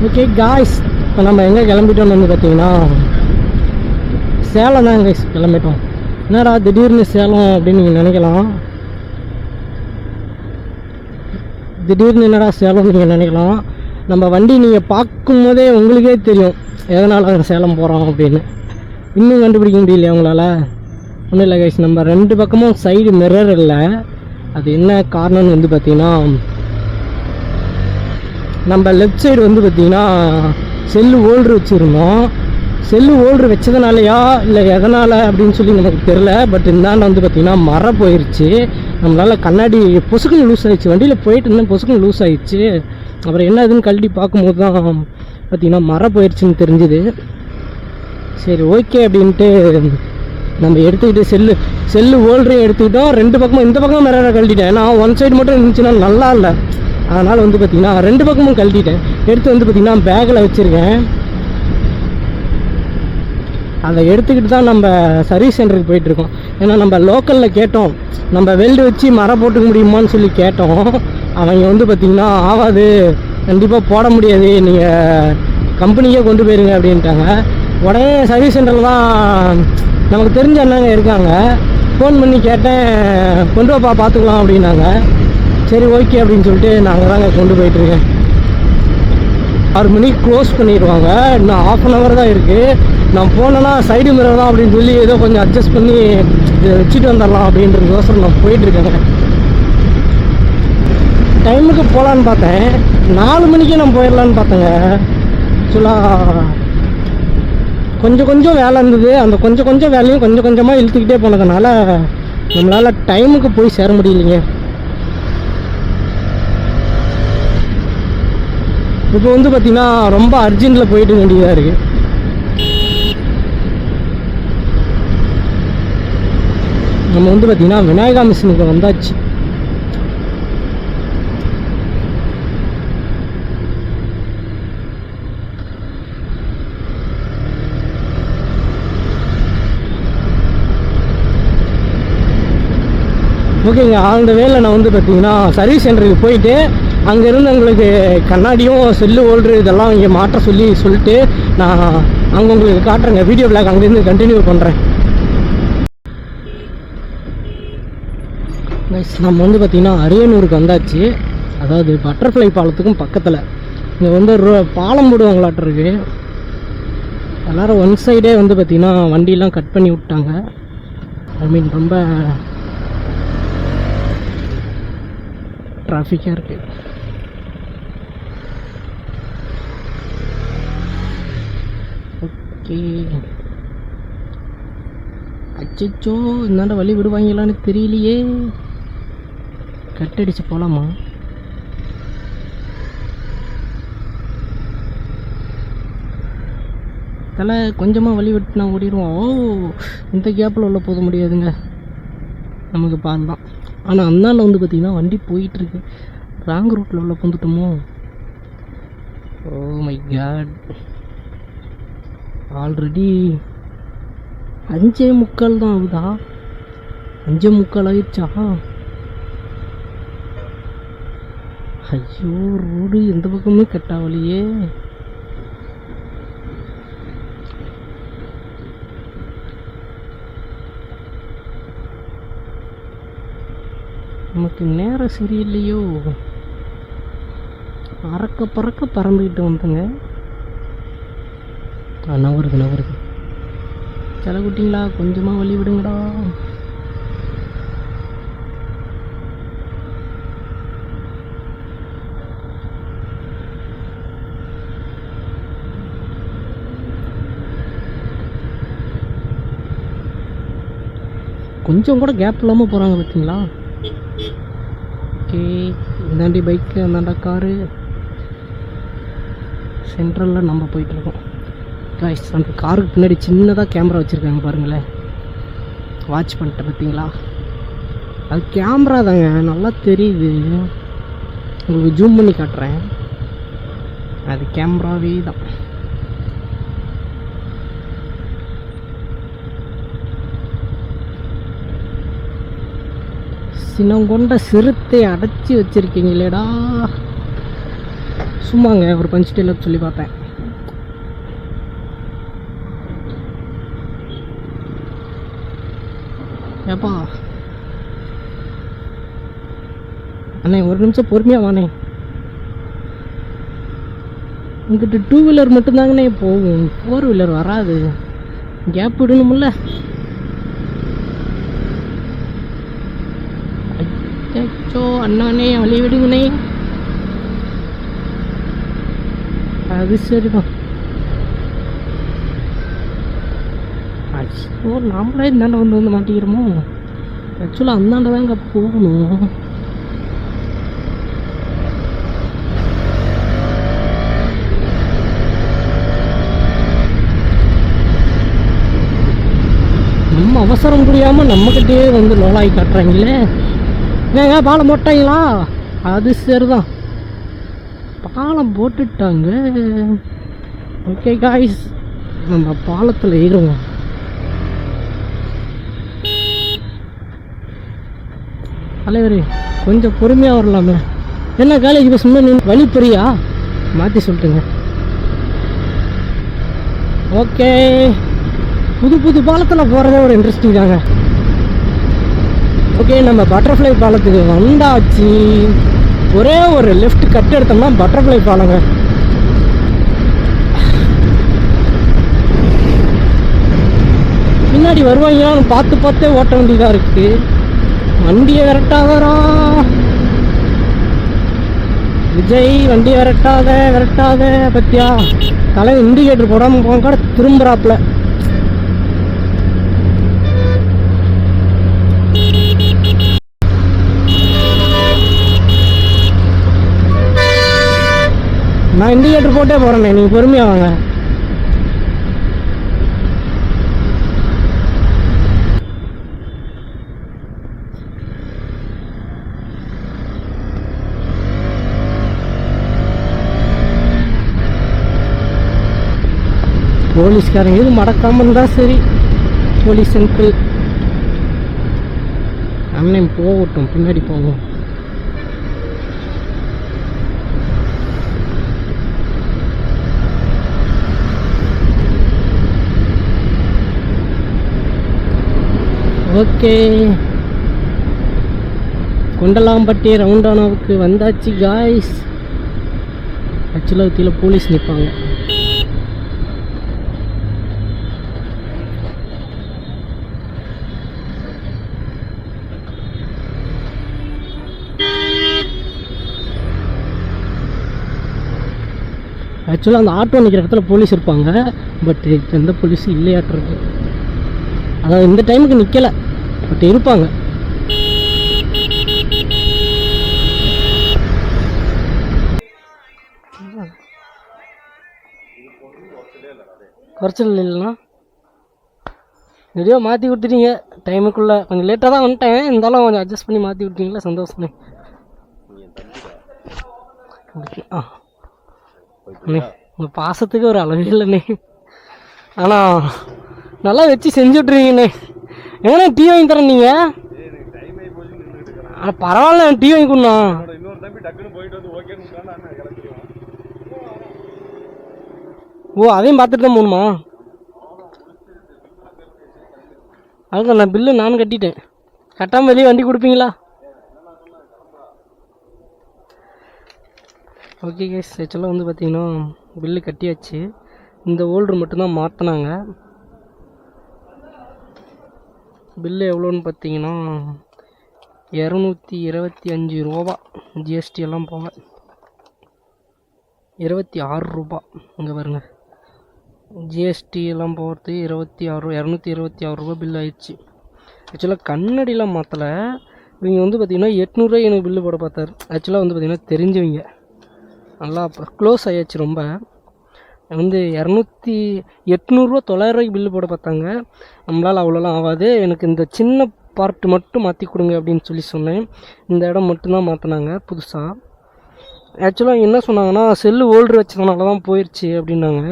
Okay guys, இப்போ நம்ம எங்கே கிளம்பிட்டோம்னு வந்து பார்த்தீங்கன்னா சேலம் தான் கைஸ் கிளம்பிட்டோம். என்னடா திடீர்னு சேலம் அப்படின்னு நீங்கள் நினைக்கலாம். திடீர்னு என்னடா சேலம் நீங்கள் நினைக்கலாம். நம்ம வண்டி நீங்கள் பார்க்கும்போதே உங்களுக்கே தெரியும் எதனால் நாங்கள் சேலம் போகிறோம் அப்படின்னு. இன்னும் கண்டுபிடிக்க முடியலையா உங்களால்? ஒன்றும் இல்லை கைஸ், நம்ம ரெண்டு பக்கமும் சைடு மிரர் இல்லை. அது என்ன காரணம்னு வந்து பார்த்திங்கன்னா, நம்ம லெஃப்ட் சைடு வந்து பார்த்திங்கன்னா செல்லு ஹோல்ட்ரு வச்சுருந்தோம். செல்லு ஹோல்ட்ரு வச்சதுனாலையா இல்லை எதனால் அப்படின்னு சொல்லி நமக்கு தெரில. பட் இந்தாண்ட வந்து பார்த்திங்கன்னா மரம் போயிடுச்சு. நம்மளால் கண்ணாடி பொசுக்குன்னு லூஸ் ஆகிடுச்சு. வண்டியில் போயிட்டு இருந்தேன், பொசுக்குன்னு லூஸ் ஆகிடுச்சு. அப்புறம் என்ன இதுன்னு கழட்டி பார்க்கும்போது தான் பார்த்திங்கன்னா மரம் போயிடுச்சுன்னு தெரிஞ்சுது. சரி ஓகே அப்படின்ட்டு நம்ம எடுத்துக்கிட்டு செல்லு ஹோல்டரையும் எடுத்துக்கிட்டோம். ரெண்டு பக்கமும் இந்த பக்கம் மிரரை கழட்டிட்டேன். ஏன்னா ஒன் சைடு மட்டும் இருந்துச்சுன்னா நல்லா இல்லை. அதனால் வந்து பார்த்திங்கன்னா ரெண்டு பக்கமும் கழட்டிட்டேன். எடுத்து வந்து பார்த்திங்கன்னா பேக்கில் வச்சுருக்கேன். அதை எடுத்துக்கிட்டு தான் நம்ம சர்வீஸ் சென்டருக்கு போயிட்டுருக்கோம். ஏன்னா நம்ம லோக்கலில் கேட்டோம், நம்ம வெல்டு வச்சு மரம் போட்டுக்க முடியுமான்னு சொல்லி கேட்டோம். அவங்க வந்து பார்த்திங்கன்னா ஆகாது, கண்டிப்பாக போட முடியாது, நீங்கள் கம்பெனிக்கே கொண்டு போயிருங்க அப்படின்ட்டாங்க. உடனே சர்வீஸ் சென்டரில் தான் நமக்கு தெரிஞ்ச அண்ணாங்க இருக்காங்க. ஃபோன் பண்ணி கேட்டேன், கொண்டு வாப்பா பார்த்துக்கலாம் அப்படின்னாங்க. சரி ஓகே அப்படின்னு சொல்லிட்டு நாங்கள் தாங்க கொண்டு போயிட்டுருக்கேன். 6 மணிக்கு க்ளோஸ் பண்ணிடுவாங்க. இன்னும் ½ தான் இருக்குது. நான் போனேன்னா சைடு மிரர் தான் அப்படின்னு சொல்லி ஏதோ கொஞ்சம் அட்ஜஸ்ட் பண்ணி இதை வச்சுட்டு வந்துடலாம் அப்படின்றதுக்கோசரம் நான் போயிட்டுருக்கேங்க. டைமுக்கு போகலான்னு பார்த்தேன், 4 மணிக்கே நான் போயிடலான்னு பார்த்தேங்க. ஆக்சுவலாக கொஞ்சம் வேலை இருந்தது. அந்த கொஞ்சம் வேலையும் கொஞ்சமாக இழுத்துக்கிட்டே போனதுனால நம்மளால் டைமுக்கு போய் சேர முடியலைங்க. இப்போ வந்து பார்த்திங்கன்னா ரொம்ப அர்ஜென்ட்டில் போயிட்டு வேண்டியதாக இருக்குது. நம்ம வந்து பார்த்திங்கன்னா விநாயகா மிஷினுக்கு வந்தாச்சு. ஓகேங்க, அந்த வேலை நான் வந்து பார்த்திங்கன்னா சர்வீஸ் சென்டருக்கு போயிட்டு அங்கேருந்து உங்களுக்கு கண்ணாடியும் செல்லு ஹோல்ட்ரு இதெல்லாம் இங்கே மாற்ற சொல்லிட்டு நான் அங்கே உங்களுக்கு காட்டுறேங்க. வீடியோ பிளாக் அங்கேருந்து கண்டினியூ பண்ணுறேன். நம்ம வந்து பார்த்திங்கன்னா அரியனூருக்கு வந்தாச்சு. அதாவது பட்டர்ஃப்ளை பாலத்துக்கும் பக்கத்தில் இங்கே வந்து பாலம் போடுவாங்களாட்டிருக்கு. எல்லோரும் ஒன் சைடே வந்து பார்த்திங்கன்னா வண்டியெலாம் கட் பண்ணி விட்டாங்க. ஐ மீன் ரொம்ப டிராஃபிக்காக இருக்குது. ஓகே, அச்சோ இந்தாண்ட வழி விடுவாங்களான்னு தெரியலையே. கட்டடிச்சு போகலாமா? தலை கொஞ்சமாக வழி விட்டுனா ஓடிடுவோம். இந்த கேப்பில் உள்ள போக முடியாதுங்க, நமக்கு பால் தான். ஆனால் அந்தாண்ட வந்து பார்த்திங்கன்னா வண்டி போயிட்டுருக்கு. ராங் ரூட்டில் உள்ள வந்துட்டோமோ? ஓ மை காட், ஆல்ரெடி 5:45 தான் ஆகுதா? 5:45 ஆயிடுச்சா? ஐயோ, ரோடு எந்த பக்கமே கட்டாவலையே. நமக்கு நேரம் சரியில்லையோ. பறக்க பறந்துக்கிட்டு வந்தங்க. நவருது. சில குட்டிங்களா, கொஞ்சமாக வழி விடுங்கடா. கொஞ்சம் கூட கேப் இல்லாமல் போகிறாங்க பார்த்தீங்களா? ஓகே, இந்தாண்டி பைக்கு, அந்தாண்டா காரு. சென்ட்ரலில் நம்ம போயிட்டுருக்கோம். காய்ஸ், அந்த காருக்கு பின்னாடி சின்னதாக கேமரா வச்சுருக்காங்க பாருங்களேன். வாட்ச் பண்ணிட்டேன் பார்த்தீங்களா? அது கேமரா தாங்க, நல்லா தெரியுது. உங்களுக்கு ஜூம் பண்ணி காட்டுறேன். அது கேமராவே தான். சினம் கொண்ட சிறுத்தை அடைச்சி வச்சிருக்கீங்களேடா. சும்மாங்க ஒரு பஞ்ச் டெய்லர் சொல்லி பார்த்தேன். ஏப்பா அண்ணே ஒரு நிமிஷம் பொறுமையாக வாண்ணே. உங்ககிட்ட 2 வீலர் மட்டும்தாங்கண்ணே போகும், 4 வீலர் வராது. கேப் விடணும்ல. அச்சோ அண்ணாண்ணே வழி விடுங்கண்ணே. அது சரிதான். ஐயோ நாமளே இந்தாண்ட வந்து மாட்டிக்கிறோமோ. ஆக்சுவலாக அந்தாண்ட தாங்க போகணும். நம்ம அவசரம் புரியாமல் நம்மக்கிட்டே வந்து லோலாகி காட்டுறாங்களே. ஏங்க பாலம் போட்டாங்களா? அது சரிதான், பாலம் போட்டுட்டாங்க. ஓகே காய்ஸ், நம்ம பாலத்தில் ஏறுவோம். தலைவரே கொஞ்சம் பொறுமையாக வரலாமே. என்ன காலேஜ் பஸ் முன்னாடி வழி பெரியா மாற்றி சொல்லிட்டுங்க. ஓகே, புது புது பாலத்தில் போகிறதே ஒரு இன்ட்ரெஸ்டிங் தாங்க. ஓகே, நம்ம பட்டர்ஃப்ளை பாலத்துக்கு வந்தாச்சு. ஒரே ஒரு லெஃப்ட் கட் எடுத்தோம்னா பட்டர்ஃப்ளை பாலங்க. பின்னாடி வருவாங்கன்னு பார்த்து பார்த்தே ஓட்ட வேண்டியதாக இருக்குது. வண்டியை விரட்டாதரா விஜய், வண்டியை விரட்டாத பத்தியா. தலைவர் இண்டிகேட்டர் போடாமல் போக கூட திரும்புறாப்புல. நான் இண்டிகேட்டர் போட்டே போகிறேண்ணே, நீங்கள் பொறுமையாக வாங்க. போலீஸ்காரங்க இது மடக்காமல் இருந்தால் சரி. போலீஸ் அங்கிள் அண்ணன் போகட்டும், பின்னாடி போவோம். ஓகே, கொண்டலாம்பட்டி ரவுண்டானாவுக்கு வந்தாச்சு காய்ஸ். ஆக்சுவலாக கீழே போலீஸ் நிற்பாங்க. ஆக்சுவலாக அந்த ஆட்டோ நிற்கிற இடத்துல போலீஸ் இருப்பாங்க, பட் எந்த போலீஸும் இல்லையாட்டுருக்கு. அதாவது இந்த டைமுக்கு நிற்கலை, பட் இருப்பாங்க. குறைச்சல் இல்லைன்னா நிறைய மாற்றி கொடுத்துட்டீங்க டைமுக்குள்ளே. கொஞ்சம் லேட்டாக தான் வந்துட்டேன், இருந்தாலும் கொஞ்சம் அட்ஜஸ்ட் பண்ணி மாற்றி விட்டீங்களா, சந்தோஷமே. ஆ உங்கள் பாசத்துக்கு ஒரு அளவு இல்லைண்ணே. ஆனால் நல்லா வச்சு செஞ்சுட்ருவீங்கண்ணே. ஏன்னா டீ வாங்கி தரேன் நீங்கள். ஆனால் பரவாயில்ல, டீ வாங்கி கொடுண்ணா. ஓ, அதையும் பார்த்துட்டு தான் போகணுமா? அதுதான் நான் பில்லு நானும் கட்டிட்டேன். கட்டாமல் வெளியே வண்டி கொடுப்பீங்களா? ஓகே கேஸ், ஆக்சுவலாக வந்து பார்த்திங்கன்னா பில்லு கட்டியாச்சு. இந்த ஹோல்டர் மட்டும்தான் மாற்றினாங்க. பில்லு எவ்வளோன்னு பார்த்தீங்கன்னா 225 ரூபா, ஜிஎஸ்டி எல்லாம் போக 26 ரூபா. இங்கே பாருங்க, ஜிஎஸ்டி எல்லாம் போகிறது 226 ரூபா பில் ஆயிடுச்சு. ஆக்சுவலாக கண்ணடிலாம் மாற்றலை. இவங்க வந்து பார்த்திங்கன்னா 800 எனக்கு பில்லு போட பார்த்தாரு. ஆக்சுவலாக வந்து பார்த்திங்கன்னா தெரிஞ்சவங்க, நல்லா க்ளோஸ் ஆகியாச்சு. ரொம்ப வந்து 800 900 பில்லு போட பார்த்தாங்க. நம்மளால் அவ்வளோலாம் ஆகாது, எனக்கு இந்த சின்ன பார்ட்டு மட்டும் மாற்றி கொடுங்க அப்படின்னு சொல்லி சொன்னேன். இந்த இடம் மட்டும்தான் மாற்றினாங்க புதுசாக. ஆக்சுவலாக என்ன சொன்னாங்கன்னா, செல்லு ஹோல்ட்ரு வச்சதுனால தான் போயிடுச்சு அப்படின்னாங்க.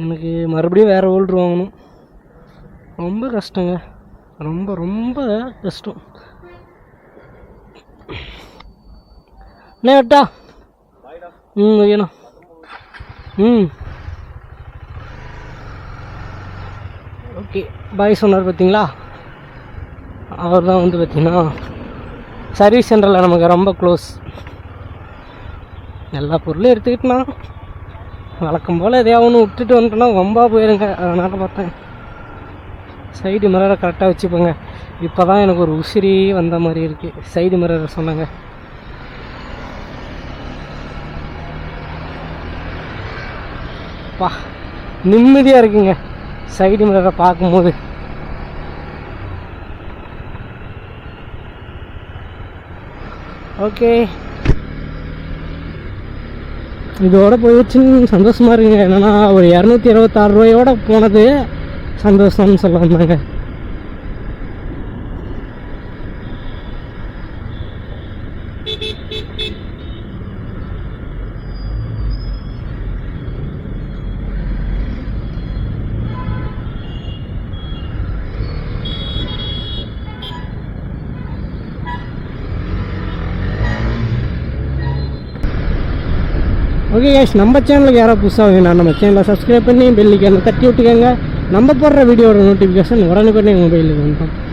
எனக்கு மறுபடியும் வேறு ஹோல்ட்ரு வாங்கணும். ரொம்ப கஷ்டங்க, ரொம்ப ரொம்ப கஷ்டம். என்ன வேட்டா ஓகேண்ணா. ஓகே பாய் சொன்னார் பார்த்தீங்களா, அவர் தான் வந்து பார்த்திங்கன்னா சர்வீஸ் சென்டரில் நமக்கு ரொம்ப க்ளோஸ். எல்லா பொருளும் எடுத்துக்கிட்டோன்னா வழக்கம் போல் எதையாவது ஒன்று விட்டுட்டு வந்துட்டோன்னா ரொம்ப போயிருங்க. அதனால் பார்த்தேன் சைடு மிரரை கரெக்டாக வச்சுப்போங்க. இப்போ தான் எனக்கு ஒரு உசிரி வந்த மாதிரி இருக்குது. சைடு மிரரை சொன்னாங்க. பா நிம்மதியாக இருக்குங்க சைடு மிரரை பார்க்கும்போது. ஓகே இதோட போயிடுச்சுன்னு சந்தோஷமாக இருக்குங்க. என்னென்னா ஒரு 226 ரூபாயோட போனது சந்தோஷம்னு சொல்ல வந்தாங்க. ஓகே கேஷ், நம்ம சேனலுக்கு யாராவது புதுசாக வேணும் நம்ம சேனலை சப்ஸ்கிரைப் பண்ணி பெல்லைக்கான தட்டி விட்டுக்கோங்க. நம்ம போடுற வீடியோட நோட்டிஃபிகேஷன் உடனுக்குடனே மொபைலுக்கு வந்துடும்.